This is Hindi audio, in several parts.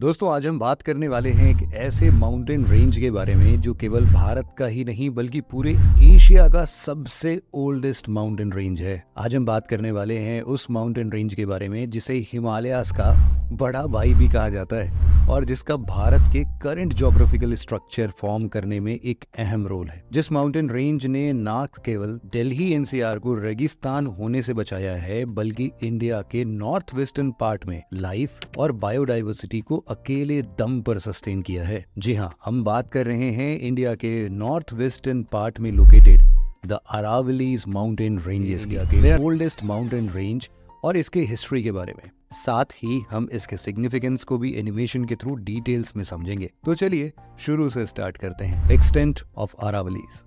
दोस्तों आज हम बात करने वाले हैं एक ऐसे माउंटेन रेंज के बारे में जो केवल भारत का ही नहीं बल्कि पूरे एशिया का सबसे ओल्डेस्ट माउंटेन रेंज है। आज हम बात करने वाले हैं उस माउंटेन रेंज के बारे में जिसे हिमालयास का बड़ा भाई भी कहा जाता है और जिसका भारत के करंट ज्योग्राफिकल स्ट्रक्चर फॉर्म करने में एक अहम रोल है। जिस माउंटेन रेंज ने ना केवल दिल्ली एनसीआर को रेगिस्तान होने से बचाया है बल्कि इंडिया के नॉर्थ वेस्टर्न पार्ट में लाइफ और बायोडाइवर्सिटी को अकेले दम पर सस्टेन किया है। जी हाँ, हम बात कर रहे हैं इंडिया के नॉर्थ वेस्टर्न पार्ट में located the Aravallis mountain ranges के ओल्डेस्ट माउंटेन रेंज और इसके हिस्ट्री के बारे में। साथ ही हम इसके सिग्निफिकेंस को भी एनिमेशन के थ्रू डिटेल्स में समझेंगे। तो चलिए शुरू से स्टार्ट करते हैं। Extent of Aravallis.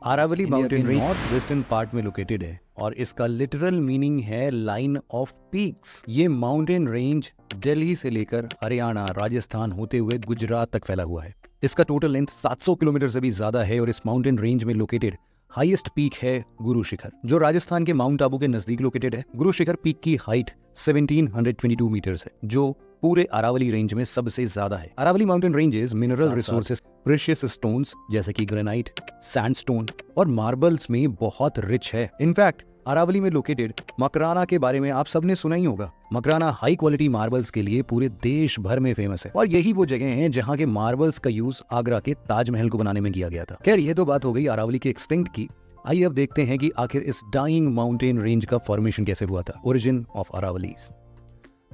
Aravalli mountain range north western part में लोकेटेड है और इसका लिटरल मीनिंग है लाइन ऑफ पीक्स। ये माउंटेन रेंज दिल्ली से लेकर हरियाणा, राजस्थान होते हुए गुजरात तक फैला हुआ है। इसका टोटल लेंथ 700 किलोमीटर से भी ज्यादा है और इस माउंटेन रेंज में लोकेटेड हाईएस्ट पीक है गुरु शिखर, जो राजस्थान के माउंट आबू के नजदीक लोकेटेड है। गुरु शिखर पीक की हाइट 1722 मीटर्स है, जो पूरे अरावली रेंज में सबसे ज्यादा है। Aravalli mountain ranges mineral resources, precious stones जैसे कि ग्रेनाइट, सैंडस्टोन और मार्बल्स में बहुत रिच है। इनफैक्ट अरावली में लोकेटेड मकराना के बारे में आप सबने सुना ही होगा। मकराना हाई क्वालिटी मार्बल्स के लिए पूरे देश भर में फेमस है और यही वो जगह है जहां के मार्बल्स का यूज आगरा के ताजमहल को बनाने में किया गया था। खैर, ये तो बात हो गई अरावली के एक्सटिंक्ट की। आइए अब देखते हैं कि आखिर इस डाइंग माउंटेन रेंज का फॉर्मेशन कैसे हुआ था। Origin of Aravallis.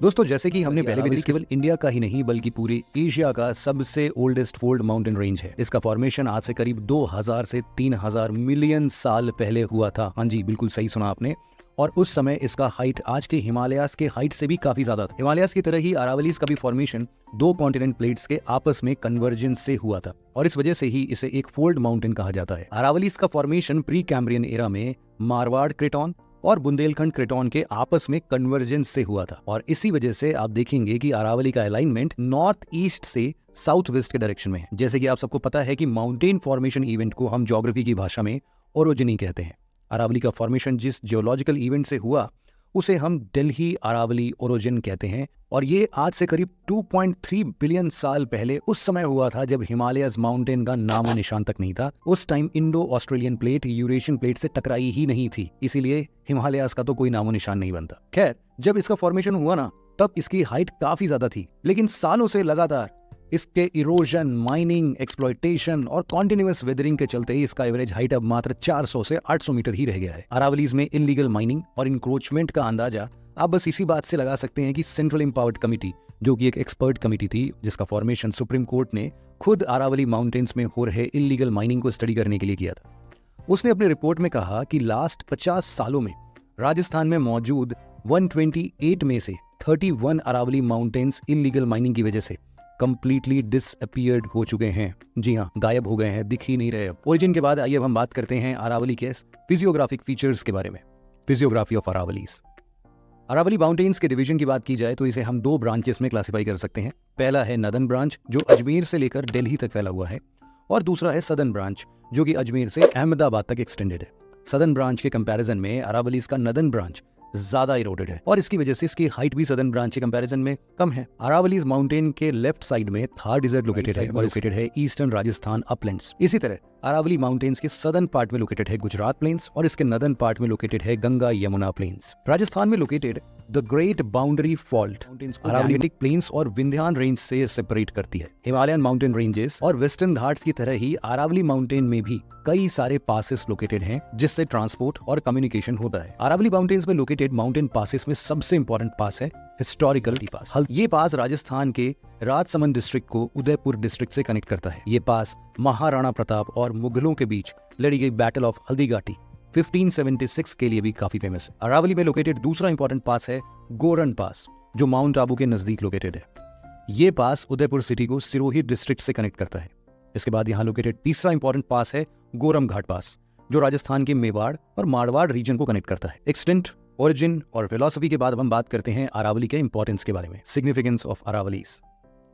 दोस्तों, जैसे कि हमने पहले भी देखा, केवल इंडिया का ही नहीं बल्कि पूरे एशिया का सबसे ओल्डेस्ट फोल्ड माउंटेन रेंज है। इसका फॉर्मेशन आज से करीब 2000 से 3000 मिलियन साल पहले हुआ था। हाँ जी, बिल्कुल सही सुना आपने। और उस समय इसका हाइट आज के हिमालयास के हाइट से भी काफी ज्यादा था। हिमालयास की तरह ही अरावलीज का भी फॉर्मेशन दो कॉन्टिनेंट प्लेट्स के आपस में कन्वर्जेंस से हुआ था और इस वजह से ही इसे एक फोल्ड माउंटेन कहा जाता है। अरावलीज का फॉर्मेशन प्री कैम्ब्रियन एरा में मारवाड़ क्रेटॉन और बुंदेलखंड क्रेटॉन के आपस में कन्वर्जेंस से हुआ था और इसी वजह से आप देखेंगे कि अरावली का अलाइनमेंट नॉर्थ ईस्ट से साउथ वेस्ट के डायरेक्शन में है। जैसे कि आप सबको पता है कि माउंटेन फॉर्मेशन इवेंट को हम ज्योग्राफी की भाषा में ओरोजिनी कहते हैं। अरावली का फॉर्मेशन जिस जियोलॉजिकल इवेंट से हुआ उसे हम दिल्ली अरावली ओरोजिन कहते हैं और ये आज से करीब 2.3 बिलियन साल पहले उस समय हुआ था जब हिमालयस माउंटेन का नामो निशान तक नहीं था। उस time Indo Australian plate Eurasian plate से टकराई ही नहीं थी, इसीलिए हिमालयस का तो कोई नामो निशान नहीं बनता। खैर, जब इसका फॉर्मेशन हुआ ना तब इसकी हाइट काफी ज्यादा थी, लेकिन सालों से लगातार इसके इरोजन, माइनिंग, एक्सप्लॉयटेशन और कॉन्टिन्यूअस वेदरिंग के चलते इसका एवरेज हाइट अब मात्र 400 से 800 मीटर ही रह गया है। अरावलीज में इलीगल माइनिंग और इंक्रोचमेंट का अंदाजा आप बस इसी बात से लगा सकते हैं कि सेंट्रल एम्पावर्ड कमिटी, जो कि एक एक्सपर्ट कमिटी थी जिसका फॉर्मेशन सुप्रीम कोर्ट ने खुद अरावली माउंटेन्स में हो रहे इलीगल माइनिंग को स्टडी करने के लिए किया था, उसने अपनी रिपोर्ट में कहा कि लास्ट 50 सालों में राजस्थान में मौजूद 128 में से 31 अरावली माउंटेन्स इलीगल माइनिंग की वजह से कंप्लीटली डिसअपीयर्ड हो चुके हैं। जी हाँ, गायब हो गए हैं, दिख ही नहीं रहे। ओरिजिन के बाद आइए हम बात करते हैं अरावली के फिजियोग्राफिक फीचर्स के बारे में। Physiography of Aravallis. Aravalli mountains के डिवीजन की बात की जाए तो इसे हम दो ब्रांचेस में क्लासिफाई कर सकते हैं। पहला है नदन ब्रांच, जो अजमेर से लेकर दिल्ली तक फैला हुआ है, और दूसरा है सदर्न ब्रांच, जो कि अजमेर से अहमदाबाद तक एक्सटेंडेड है। सदर्न ब्रांच के कंपैरिजन में अरावलीज का नदन ब्रांच ज्यादा इरोडेड है और इसकी वजह से इसकी हाइट भी सदर्न ब्रांच के कंपैरिजन में कम है। अरावलीज माउंटेन के लेफ्ट साइड में थार डिजर्ट लोकेटेड है और लोकेटेड है ईस्टर्न राजस्थान अपलैंड्स। इसी तरह अरावली माउंटेन्स के सदर्न पार्ट में लोकेटेड है गुजरात प्लेन्स और इसके नदर्न पार्ट में लोकेटेड है गंगा यमुना प्लेन्स। राजस्थान में located the great boundary fault Aravalli plains और विंध्यान रेंज से सेपरेट करती है। हिमालयन माउंटेन रेंजेस और वेस्टर्न घाट्स की तरह ही अरावली माउंटेन में भी कई सारे पासेस लोकेटेड हैं जिससे ट्रांसपोर्ट और कम्युनिकेशन होता है। अरावली माउंटेन्स में लोकेटेड माउंटेन पासेस में सबसे इंपॉर्टेंट पास है हिस्टोरिकल पास। ये पास राजस्थान के राजसमंद डिस्ट्रिक्ट को उदयपुर डिस्ट्रिक्ट से कनेक्ट करता है। ये पास महाराणा प्रताप और मुगलों के बीच लड़ी गई बैटल ऑफ हल्दीघाटी 1576 के लिए भी काफी फेमस है। अरावली में लोकेटेड दूसरा इंपॉर्टेंट पास है गोरन पास, जो माउंट आबू के नजदीक लोकेटेड है। ये पास उदयपुर सिटी को सिरोही डिस्ट्रिक्ट से कनेक्ट करता है। इसके बाद यहाँ लोकेटेड तीसरा इंपॉर्टेंट पास है गोरम घाट पास, जो राजस्थान के मेवाड़ और मारवाड़ रीजन को कनेक्ट करता है। एक्सटेंट, ओरिजिन और फिलॉसफी के बाद हम बात करते हैं अरावली के इंपॉर्टेंस के बारे में। Significance of Aravallis.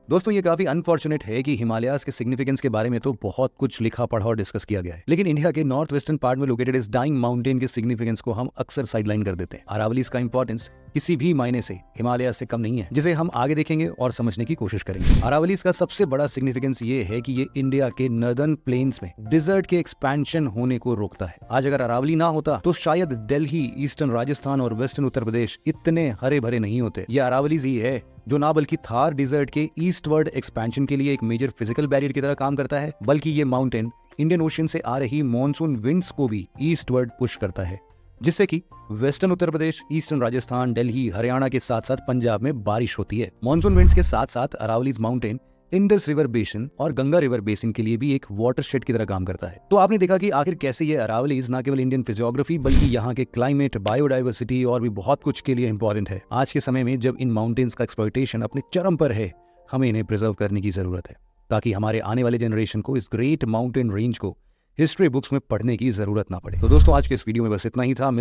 दोस्तों ये काफी अनफॉर्चुनेट है कि हिमालयाज के सिग्निफिकेंस के बारे में तो बहुत कुछ लिखा पढ़ा और डिस्कस किया गया है, लेकिन इंडिया के नॉर्थ वेस्टर्न पार्ट में लोकेटेड इस डाइंग माउंटेन के सिग्निफिकेंस को हम अक्सर साइडलाइन कर देते हैं। अरावलीज का इंपॉर्टेंस किसी भी मायने से हिमालय से कम नहीं है, जिसे हम आगे देखेंगे और समझने की कोशिश करेंगे। अरावलीज का सबसे बड़ा सिग्निफिकेंस ये है कि ये इंडिया के नॉर्दर्न प्लेन्स में डिजर्ट के एक्सपेंशन होने को रोकता है। आज अगर अरावली ना होता तो शायद दिल्ली, ईस्टर्न राजस्थान और वेस्टर्न उत्तर प्रदेश इतने हरे भरे नहीं होते। ये अरावलीज ही है जो ना बल्कि थार डिजर्ट के ईस्टवर्ड एक्सपेंशन के लिए एक मेजर फिजिकल बैरियर की तरह काम करता है, बल्कि ये माउंटेन इंडियन ओशन से आ रही मॉनसून विंड्स को भी ईस्टवर्ड पुश करता है, जिससे कि वेस्टर्न उत्तर प्रदेश, ईस्टर्न राजस्थान, दिल्ली, हरियाणा के साथ साथ पंजाब में बारिश होती है। मॉनसून विंड्स के साथ साथ Aravallis mountain Indus river basin और गंगा रिवर बेसिन के लिए भी एक वाटरशेड की तरह काम करता है। तो आपने देखा कि आखिर कैसे ये अरावलीज न केवल इंडियन फिजियोग्राफी बल्कि यहाँ के क्लाइमेट, बायोडाइवर्सिटी और भी बहुत कुछ के लिए इंपॉर्टेंट है। आज के समय में जब इन माउंटेन्स का एक्सप्लॉयटेशन अपने चरम पर है, हमें इन्हें प्रिजर्व करने की जरूरत है, ताकि हमारे आने वाले जनरेशन को इस ग्रेट माउंटेन रेंज को हिस्ट्री बुक्स में पढ़ने की जरूरत ना पड़े। तो दोस्तों आज के इस वीडियो में बस इतना ही था।